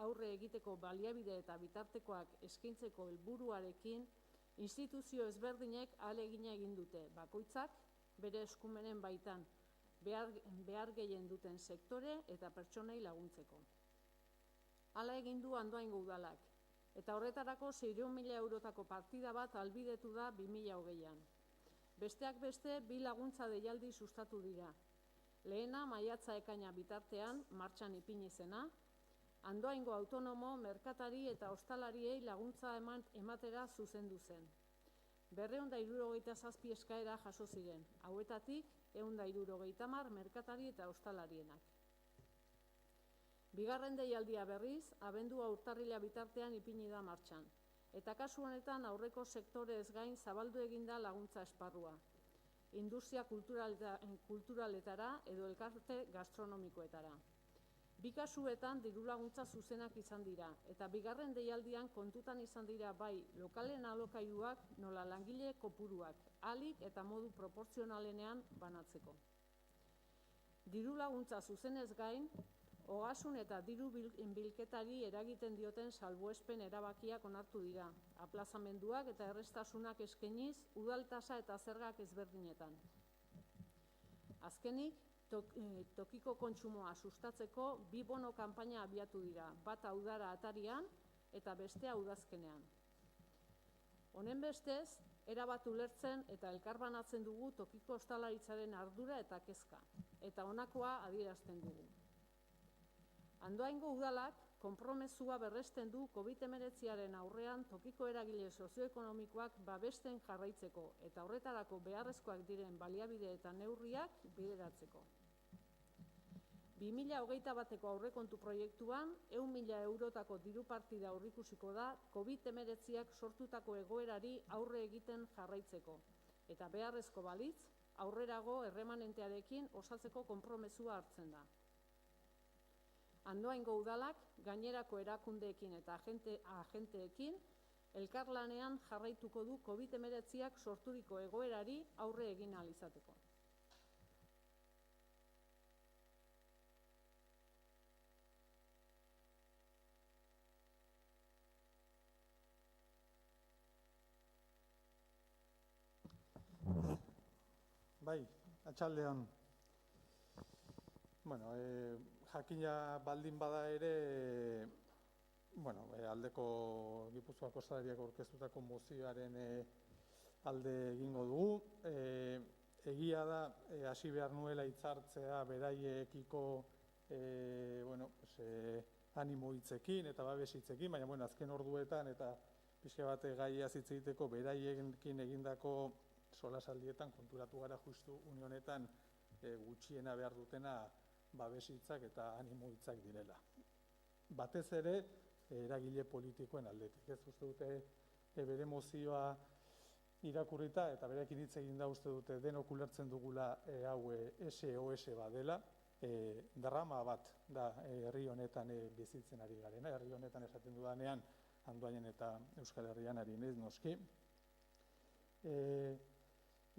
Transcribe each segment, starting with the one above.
aurre egiteko baliabide eta bitartekoak eskaintzeko helburuarekin, instituzio ezberdinek ahalegina egin dute, bakoitzak bere eskumenen baitan behar gehien duten sektore eta pertsonei laguntzeko. Hala egin du Andoaingo udalak, eta horretarako 600.000 eurotako partida bat ahalbidetu da 2020an. Besteak beste, 2 laguntza deialdi sustatu dira. Lehena, maiatza ekaina bitartean, martxan ipini zena, Andoaingo autonomo, merkatari eta ostalariei laguntza ematera zuzendu zen. 267 eskaera jaso ziren, hauetatik 170 merkatari eta ostalarienak. Bigarren deialdia berriz, abendua urtarrila bitartean ipini da martxan, eta kasu honetan aurreko sektorez gain zabaldu eginda laguntza esparrua, industria kulturaletara edo elkarte gastronomikoetara. 2 kasuetan diru laguntza zuzenak izan dira, eta bigarren deialdian kontutan izan dira bai lokalen alokairuak nola langile kopuruak, ahalik eta modu proportzionalenean banatzeko. Diru laguntza zuzenez gain, ogasun eta diru bilketari eragiten dioten salbuespen erabakiak onartu dira, aplazamenduak eta errestasunak eskainiz, udal tasa eta zergak ezberdinetan. Azkenik, tokiko kontsumoa sustatzeko 2 bono kanpaina abiatu dira, bata udara atarian eta bestea udazkenean. Honen bestez, erabat ulertzen eta elkarbanatzen dugu tokiko ostalaritzaren ardura eta kezka, eta honakoa adierazten dugu. Andoaingo udalak konpromezua berresten du COVID-19aren aurrean tokiko eragile sozioekonomikoak babesten jarraitzeko eta horretarako beharrezkoak diren baliabide eta neurriak bideratzeko. 2021ko aurrekontu proiektuan 100.000 eurotako diru partida aurreikusiko da COVID-19ak sortutako egoerari aurre egiten jarraitzeko eta beharrezko balitz aurrerago erremanentearekin osatzeko konpromezua hartzen da. Andoaingo udalak gainerako erakundeekin eta agenteekin elkarlanean jarraituko du COVID-19ak sorturiko egoerari aurre egin ahal izateko. Bai, atxaldeon. Jakina baldin bada ere, aldeko Gipuzkoako Ostalariak aurkeztutako mozioaren alde egingo dugu. Egia da, hasi behar nuela hitzartzea beraiekiko animo hitzekin eta babes hitzekin, baina azken orduetan eta pixka bat gaia hitz egiteko beraiekin egindako solasaldietan konturatu gara justu une honetan gutxiena behar dutena babes hitzak eta animo hitzak direla. Batez ere, eragile politikoen aldetik. Ez uste dute bere mozioa irakurrita eta berekin hitz egin da uste dute denok ulertzen dugula hau SOS badela. Drama bat da herri honetan bizitzen ari garena. Herri honetan esaten dudanean Andoainen eta Euskal Herrian ari naiz noski.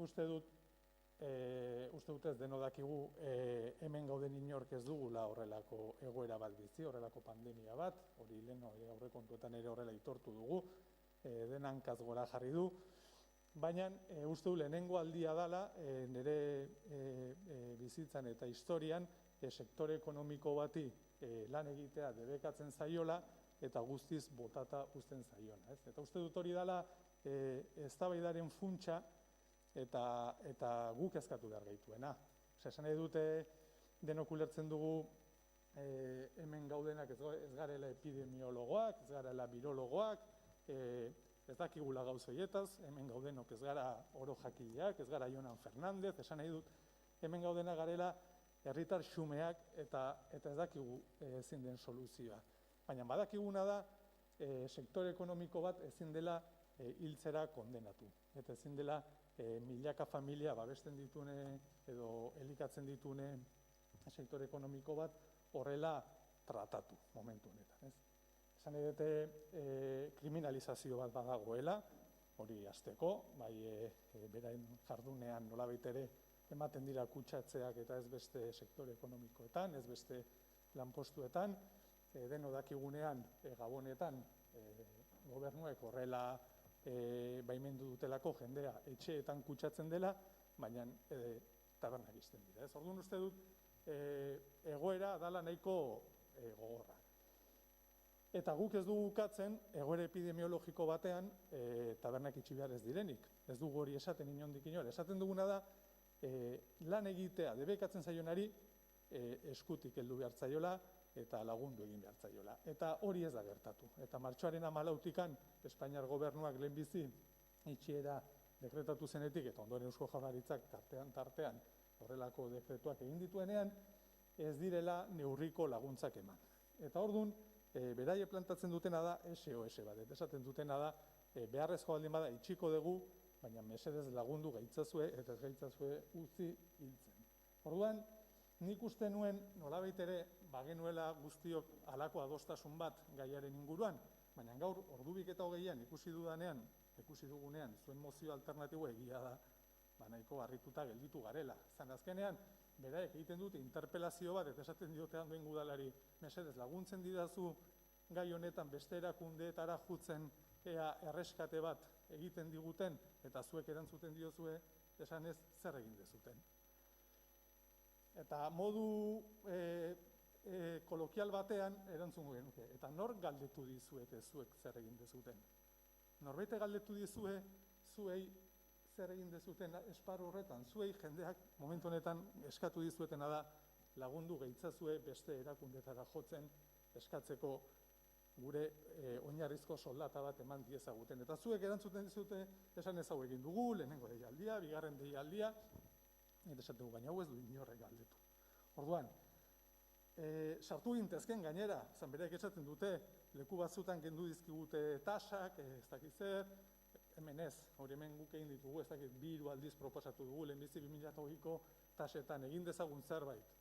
Uste dut ez deno dakigu hemen gauden inork ez dugula horrelako egoera bat bizi, horrelako pandemia bat, hori lehen aurrekontuetan ere horrela aitortu dugu, denankaz gora jarri du, baina uste du lehenengo aldia dela nire bizitzan eta historian sektore ekonomiko bati lan egitea debekatzen zaiola eta guztiz botata uzten zaiona. Eta uste dut hori dela eztabaidaren funtsa eta guk eskatu behar gaituena. Esan nahi dute denok ulertzen dugu hemen gaudenak ez garela epidemiologoak, ez garela virologoak, ez dakigula gauzoietaz, hemen gaudenok ez gara oro jakileak, ez gara Jonan Fernandez, esan nahi dut hemen gaudena garela herritar xumeak eta ez dakigu ezin den soluzioa. Baina badakiguna da sektore ekonomiko bat ezin dela hiltzera kondenatu. Eta ezin dela milaka familia babesten ditune edo elikatzen ditune sektore ekonomiko bat horrela tratatu momentu honetan. Esan dute kriminalizazio bat badagoela, hori hasteko, bai beraien jardunean nolabait ere ematen dira kutsatzeak eta ez beste sektore ekonomikoetan, ez beste lanpostuetan, deno dakigunean Gabonetan gobernuek horrela baimendu dutelako jendea etxeetan kutsatzen dela, baina tabernak ixten dira. Orduan uste dut egoera dala nahiko gogorra. Eta guk ez dugu ukatzen egoera epidemiologiko batean tabernak itxi behar ez direnik. Ez dugu hori esaten inondik inora. Esaten duguna da lan egitea debekatzen zaionari eskutik heldu behar zaiola eta lagundu egin behar zaiola. Eta hori ez da gertatu. Eta martxoaren 14an Espainiar gobernuak lehenbizi itxiera dekretatu zenetik eta ondoren Eusko Jaurlaritzak tartean horrelako dekretuak egin dituenean ez direla neurriko laguntzak eman. Eta orduan beraiek plantatzen dutena da SOS bat. Esaten dutena da beharrezko baldin bada itxiko dugu, baina mesedez lagundu gaitzazue eta ez gaitzazue utzi hiltzen. Orduan, nik uste nuen nolabait ere bagenuela guztiok halako adostasun bat gaiaren inguruan, baina gaur ordubik eta hogeian ikusi dugunean zuen mozio alternatiboa egia da, nahiko harrituta gelditu garela. Zan azkenean, beraiek egiten dute interpelazio bat, eta esaten diotean duen udalari, mesedez laguntzen didazu gai honetan beste erakundeetara jutzen ea erreskate bat egiten diguten, eta zuek erantzuten diozue, esanez zer egin dezuten. Eta modu kolokial batean erantzungo genuke. Eta nor galdetu dizuete zuek zer egin dezuten? Norbait galdetu dizue zuei zer egin dezuten esparru horretan? Zuei jendeak momentu honetan eskatu dizuetena da lagundu gaitzazue beste erakundetara jotzen eskatzeko gure oinarrizko soldata bat eman diezaguten. Eta zuek erantzuten dizute esan ez hau egin dugu, lehenengo deialdia, bigarren deialdia, eta esaten dugu, baina hau ez du inorrek galdetu. Orduan, sartu gintezken gainera, zanbereak esaten dute, leku batzutan kendu dizkigute tasak, ez dakit zer, hemen ez, hori hemen guk egin ditugu, ez dakit 2 aldiz proposatu dugu, lehenbizi 2008ko tasetan egin dezagun zerbait.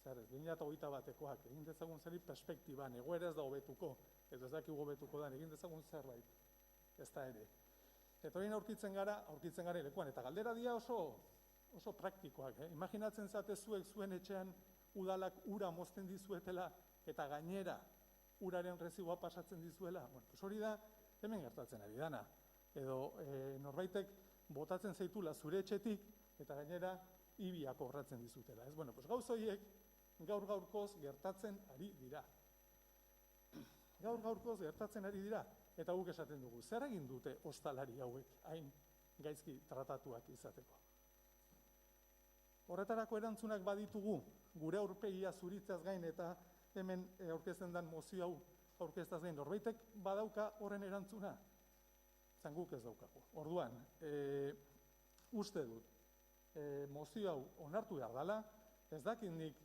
Zer ez, 2021koak egin dezagun zerbait perspektiban, egoera ez da hobetuko, edo ez dakik hobetuko da, egin dezagun zerbait, ez da ere. Eta hori aurkitzen gara lekuan, eta galdera dira oso praktikoak. Imaginatzen zate zuek zuen etxean udalak ura mozten dizuetela eta gainera uraren reziboa pasatzen dizuela. Hori da hemen gertatzen ari dana. Edo norbaitek botatzen zaitula zure etxetik eta gainera ibia kobratzen dizutela. Gauz horiek gaur-gaurkoz gertatzen ari dira. Gaur-gaurkoz gertatzen ari dira. Eta guk esaten dugu, zer egin dute ostalari hauek hain gaizki tratatuak izateko? Horretarako erantzunak baditugu, gure aurpegia zuritzeaz gain eta hemen aurkezten den mozio hau aurkeztaz gain, norbaitek badauka horren erantzuna? Zan guk ez daukago. Orduan, uste dut, mozio hau onartu behar dela, ez dakit nik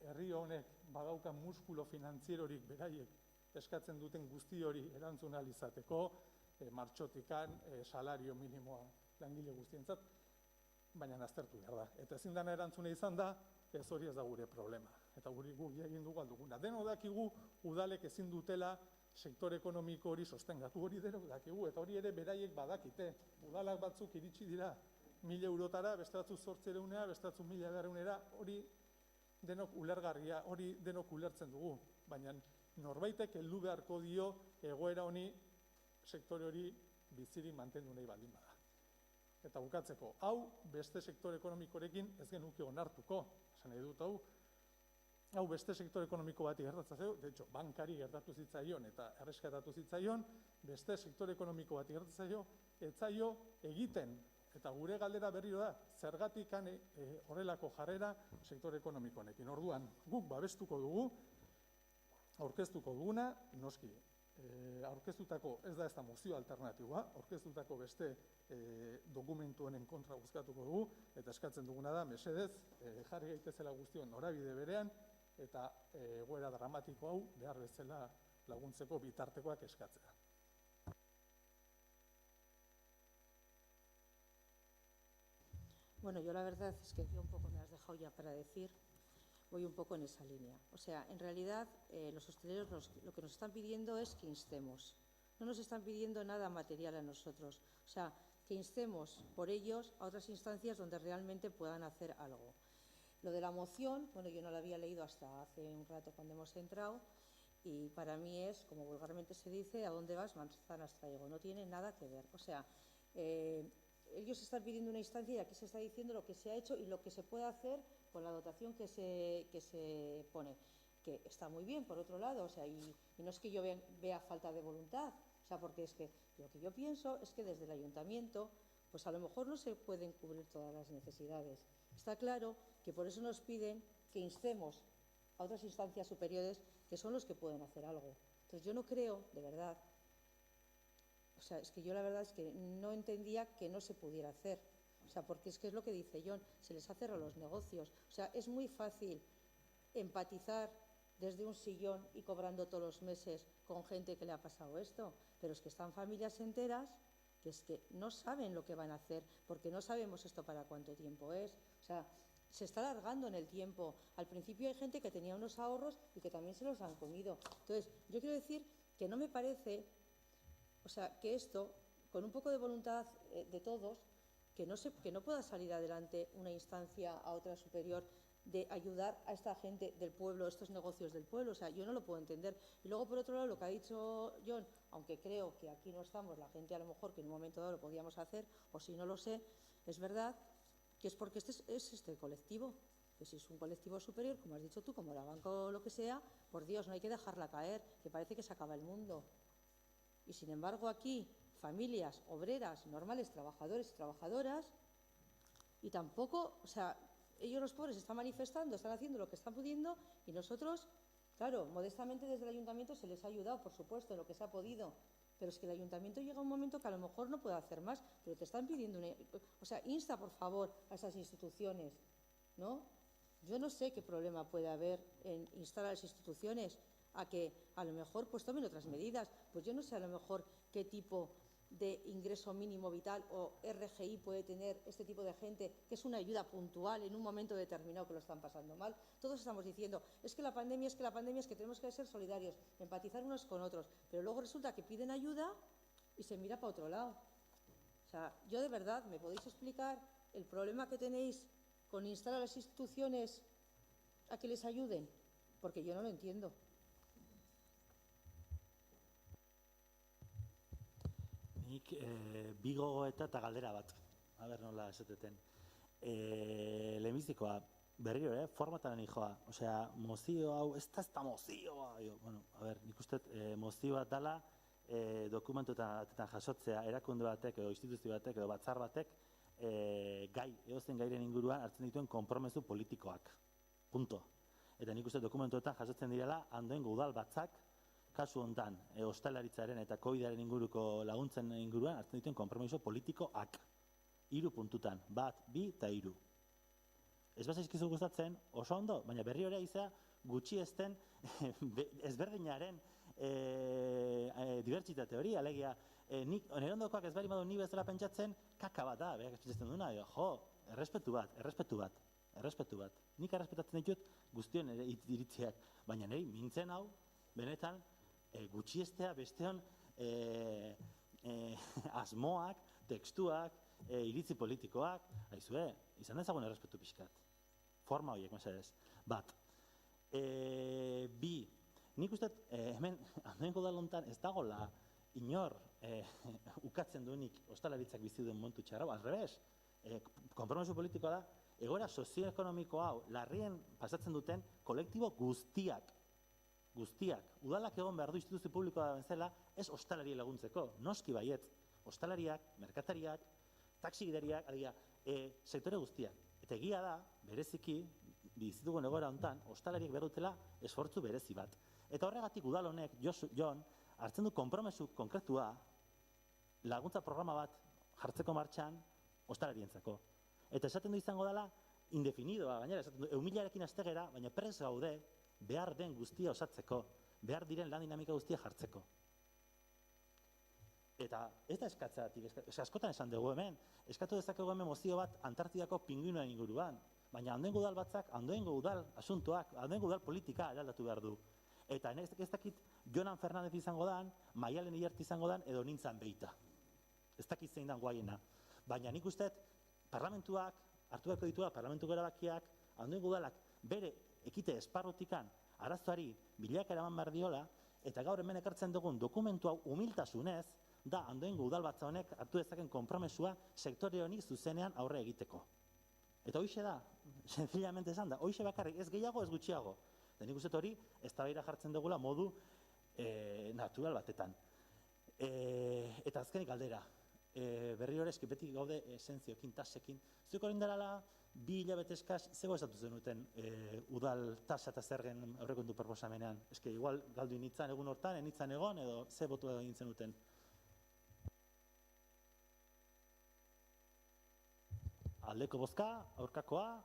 herri honek badauka muskulo finantzierorik beraiek eskatzen duten guzti hori erantzun ahal izateko, martxotikan, salario minimoa langile guztientzat, baina aztertu behar da. Eta ezin dena erantzuna izan da, ez hori ez da gure problema. Eta guk egin dugu alduguna. Deno dakigu udalek ezin dutela sektore ekonomiko hori sostengatu, hori deno dakigu, eta hori ere beraiek badakite. Udalak batzuk iritsi dira 1.000 eurotara, beste batzuk 800, beste batzuk 1.200, hori denok ulergarria, hori denok ulertzen dugu. Baina norbaitek heldu beharko dio egoera honi sektore hori bizirik mantendu nahi baldin bada. Eta bukatzeko, hau beste sektore ekonomikorekin ez genuke onartuko, esan nahi dut hau beste sektore ekonomiko bati gertatzen zaio, de hecho, bankari gertatu zitzaion eta erreskatatu zitzaion, beste sektore ekonomiko bati gertatzen zaio, ez zaio egiten, eta gure galdera berriro da, zergatik horrelako jarrera sektore ekonomiko honekin. Orduan, guk babestuko dugu, aurkeztuko duguna, noski, aurkeztutako ez da mozio alternatiboa, aurkeztutako beste dokumentu honen kontra bozkatuko dugu, eta eskatzen duguna da, mesedez, jarri gaitezela guztion norabide berean, eta egoera dramatiko hau behar bezala laguntzeko bitartekoak eskatzea. Bueno, yo la verdad es que un poco me has dejado ya para decir, voy un poco en esa línea. O sea, en realidad los hosteleros lo que nos están pidiendo es que instemos. No nos están pidiendo nada material a nosotros. O sea, que instemos por ellos a otras instancias donde realmente puedan hacer algo. Lo de la moción, bueno, yo no la había leído hasta hace un rato cuando hemos entrado y para mí es, como vulgarmente se dice, ¿a dónde vas? Manzanas traigo. No tiene nada que ver. O sea, ellos están pidiendo una instancia y aquí se está diciendo lo que se ha hecho y lo que se puede hacer con la dotación que se pone, que está muy bien, por otro lado, o sea, y no es que yo vea falta de voluntad, o sea, porque es que lo que yo pienso es que desde el ayuntamiento, pues a lo mejor no se pueden cubrir todas las necesidades. Está claro que por eso nos piden que instemos a otras instancias superiores que son los que pueden hacer algo. Entonces yo no creo, de verdad, o sea, es que yo la verdad es que no entendía que no se pudiera hacer. O sea, porque es que es lo que dice John, se les ha cerrado los negocios. O sea, es muy fácil empatizar desde un sillón y cobrando todos los meses con gente que le ha pasado esto, pero es que están familias enteras que es que no saben lo que van a hacer, porque no sabemos esto para cuánto tiempo es. O sea, se está alargando en el tiempo. Al principio hay gente que tenía unos ahorros y que también se los han comido. Entonces, yo quiero decir que no me parece, o sea, que esto, con un poco de voluntad de todos, que no pueda salir adelante una instancia a otra superior de ayudar a esta gente del pueblo, estos negocios del pueblo. O sea, yo no lo puedo entender. Y luego, por otro lado, lo que ha dicho John, aunque creo que aquí no estamos, la gente a lo mejor que en un momento dado lo podíamos hacer, o si no lo sé, es verdad que es porque es este colectivo, que si es un colectivo superior, como has dicho tú, como la banca o lo que sea, por Dios, no hay que dejarla caer, que parece que se acaba el mundo. Y sin embargo aquí, familias obreras, normales, trabajadores y trabajadoras, y tampoco, o sea, ellos los pobres están manifestando, están haciendo lo que están pudiendo y nosotros, claro, modestamente desde el ayuntamiento se les ha ayudado, por supuesto, en lo que se ha podido, pero es que el ayuntamiento llega a un momento que a lo mejor no puede hacer más, pero te están pidiendo o sea, insta por favor a esas instituciones, ¿no? Yo no sé qué problema puede haber en instar a las instituciones a que a lo mejor pues tomen otras medidas, pues yo no sé a lo mejor qué tipo de ingreso mínimo vital o RGI puede tener este tipo de gente, que es una ayuda puntual en un momento determinado que lo están pasando mal. Todos estamos diciendo, es que la pandemia, es que la pandemia, es que tenemos que ser solidarios, empatizar unos con otros, pero luego resulta que piden ayuda y se mira para otro lado. O sea, yo de verdad, ¿me podéis explicar el problema que tenéis con instar a las instituciones a que les ayuden? Porque yo no lo entiendo. Nik bi gogoeta eta galdera bat. Aber nola esateten. Lehenbizikoa, berriro, formatan nijoa. Osea, mozio hau, ez da mozioa. Bueno, a ber, nik uste mozio bat dala dokumentuetan jasotzea erakunde batek edo instituzio batek edo batzar batek edozein gairen inguruan hartzen dituen konpromezu politikoak. Punto. Eta nik uste dokumentuetan jasotzen direla Andoaingo udal batzak kasu hontan, ostalaritzaren eta COVID-aren inguruko laguntzen inguruan hartzen dituen konpromiso politikoak. 3 puntutan, 1, 2 eta 3. Ez bazaizkizu gustatzen, oso ondo, baina berri hori izea gutxi ezten ezberdinaren dibertsitate hori, alegia, nik nire ondokoak ez bari badu ni bezala pentsatzen, kaka bat da, berak pentsatzen duna, jo, errespetu bat. Nik errespetatzen ditut guztion iritziak, baina niri mintzen hau, benetan, gutxiestea besteon asmoak, tekstuak, iritzi politikoak, aizue, izan dezagun errespetu pixkat. Forma horiek, mesedez. 1. 2. Nik uste, hemen, Andoaingo udalontan ez dagoela inor ukatzen duenik ostalaritzak bizi duen momentu txarra, al revés. Konpromiso politikoa da, egoera sozioekonomiko hau, larrien pasatzen duten kolektibo guztiak, udalak egon behar du instituzio publikoa bezala, ez ostalari laguntzeko, noski baiet, ostalariak, merkatariak, taxi gidariak, sektore guztiak. Eta egia da, bereziki, bizitugun egoera hontan, ostalariak behar dutela esfortzu berezi bat. Eta horregatik udal honek, Jon, hartzen du konpromesu konkretua, laguntza programa bat jartzeko martxan, ostalarientzako. Eta esaten du izango dela, indefinidoa, gainera, esaten du, 1.000-arekin astegera, baina prest gaude, behar den guztia osatzeko, behar diren lan dinamika guztia jartzeko. Eta ez da eskatzatik, askotan esan dugu hemen, eskatu dezakegu hemen mozio bat Antartidako pingüinoen inguruan, baina Andoaingo udal batzak, Andoaingo udal asuntoak, Andoaingo udal politika eraldatu behar du. Eta ez dakit Jonan Fernandez izango dan, Maialen Iriarte izango dan, edo nintzan beita. Ez dakit zein dan guaiena. Baina nik uste, parlamentuak, hartu beharko ditua, parlamentuko erabakiak, Andoaingo udalak bere ekite esparrutikan arazoari bilaka eraman behar diola, eta gaur hemen ekartzen dugun dokumentu hau humiltasunez, da Andoaingo udalbatza honek hartu dezaken konpromesua sektore honi zuzenean aurre egiteko. Eta hoixe da, sencillamente esan da, hoixe bakarrik, ez gehiago, ez gutxiago. Eta nik uste dut hori, eztabaida jartzen dugula modu natural batetan. Eta azkenik galdera, berriro ere eski beti gaude esentzioekin, tasekin. Zuek orain dela 2 hilabete eskas, zego esatu zenuten udal tasa eta zergen aurrekontu proposamenean? Eske igual galdu initzan egun hortan, enitzan egon, edo ze botu egin zenuten? Aldeko bozka, aurkakoa?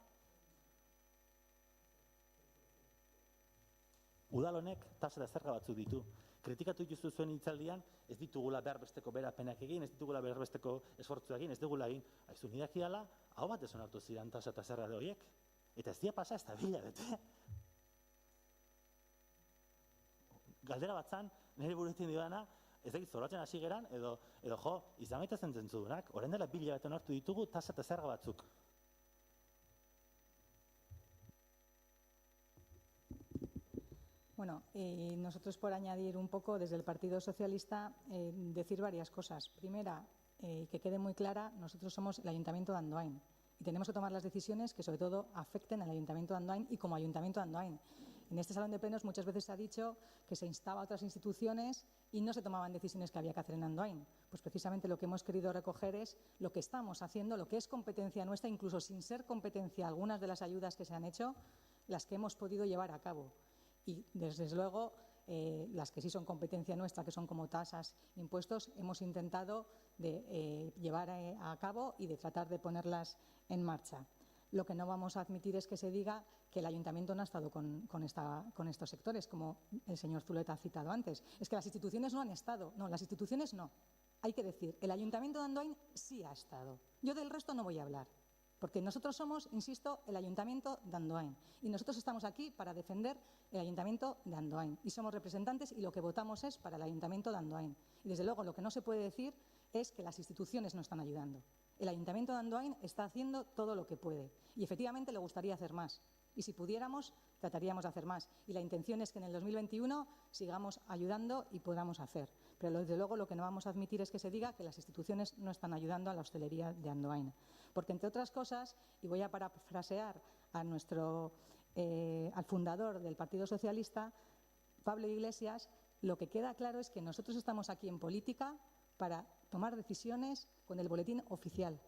Udal honek tasa eta zerga batzuk ditu. Kritikatu dituzu zuen hitzaldian, ez ditugula behar besteko berapenak egin, ez ditugula behar besteko esfortzua egin, ez dugula egin. Aizu, nidak idala, hau bat onartu ziren tasa eta zerga horiek. Eta ez dia pasa ez da bilabete. Galdera batzan, nire buruetin didana, ez dakit zoratzen hasi geran, edo jo, izan gaitezen zentzudunak, orain dela 2 hilabete onartu ditugu tasa eta zerga batzuk. Bueno, nosotros por añadir un poco desde el Partido Socialista, decir varias cosas. Primera, que quede muy clara, nosotros somos el Ayuntamiento de Andoain y tenemos que tomar las decisiones que sobre todo afecten al Ayuntamiento de Andoain y como Ayuntamiento de Andoain. En este salón de plenos muchas veces se ha dicho que se instaba a otras instituciones y no se tomaban decisiones que había que hacer en Andoain. Pues precisamente lo que hemos querido recoger es lo que estamos haciendo, lo que es competencia nuestra, incluso sin ser competencia algunas de las ayudas que se han hecho, las que hemos podido llevar a cabo. Y desde luego las que sí son competencia nuestra, que son como tasas, impuestos, hemos intentado de llevar a cabo y de tratar de ponerlas en marcha. Lo que no vamos a admitir es que se diga que el Ayuntamiento no ha estado con estos sectores, como el señor Zuleta ha citado antes. Es que las instituciones no han estado. No, las instituciones no. Hay que decir, el Ayuntamiento de Andoain sí ha estado. Yo del resto no voy a hablar. Porque nosotros somos, insisto, el Ayuntamiento de Andoain. Y nosotros estamos aquí para defender el Ayuntamiento de Andoain. Y somos representantes y lo que votamos es para el Ayuntamiento de Andoain. Y desde luego lo que no se puede decir es que las instituciones no están ayudando. El Ayuntamiento de Andoain está haciendo todo lo que puede. Y efectivamente le gustaría hacer más. Y si pudiéramos, trataríamos de hacer más. Y la intención es que en el 2021 sigamos ayudando y podamos hacer. Pero desde luego lo que no vamos a admitir es que se diga que las instituciones no están ayudando a la hostelería de Andoain. Porque entre otras cosas, y voy a parafrasear a al fundador del Partido Socialista, Pablo Iglesias, lo que queda claro es que nosotros estamos aquí en política para tomar decisiones con el boletín oficial.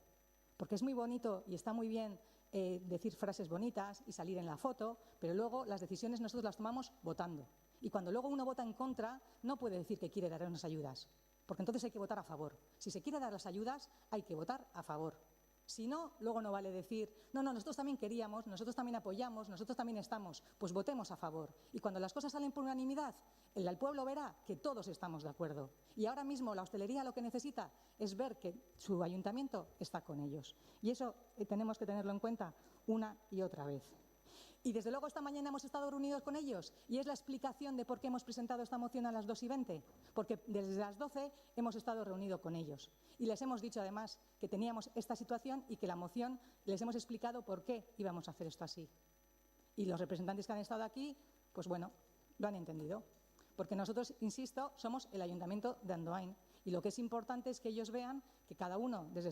Porque es muy bonito y está muy bien decir frases bonitas y salir en la foto, pero luego las decisiones nosotros las tomamos votando. Y cuando luego uno vota en contra, no puede decir que quiere dar unas ayudas, porque entonces hay que votar a favor. Si se quiere dar las ayudas, hay que votar a favor. Si no, luego no vale decir, no, nosotros también queríamos, nosotros también apoyamos, nosotros también estamos, pues votemos a favor. Y cuando las cosas salen por unanimidad, el pueblo verá que todos estamos de acuerdo. Y ahora mismo la hostelería lo que necesita es ver que su ayuntamiento está con ellos. Y eso tenemos que tenerlo en cuenta una y otra vez. Y desde luego esta mañana hemos estado reunidos con ellos y es la explicación de por qué hemos presentado esta moción a las 2:20, porque desde las 12 hemos estado reunidos con ellos y les hemos dicho además que teníamos esta situación y que la moción les hemos explicado por qué íbamos a hacer esto así. Y los representantes que han estado aquí, pues bueno, lo han entendido, porque nosotros, insisto, somos el Ayuntamiento de Andoain y lo que es importante es que ellos vean que cada uno desde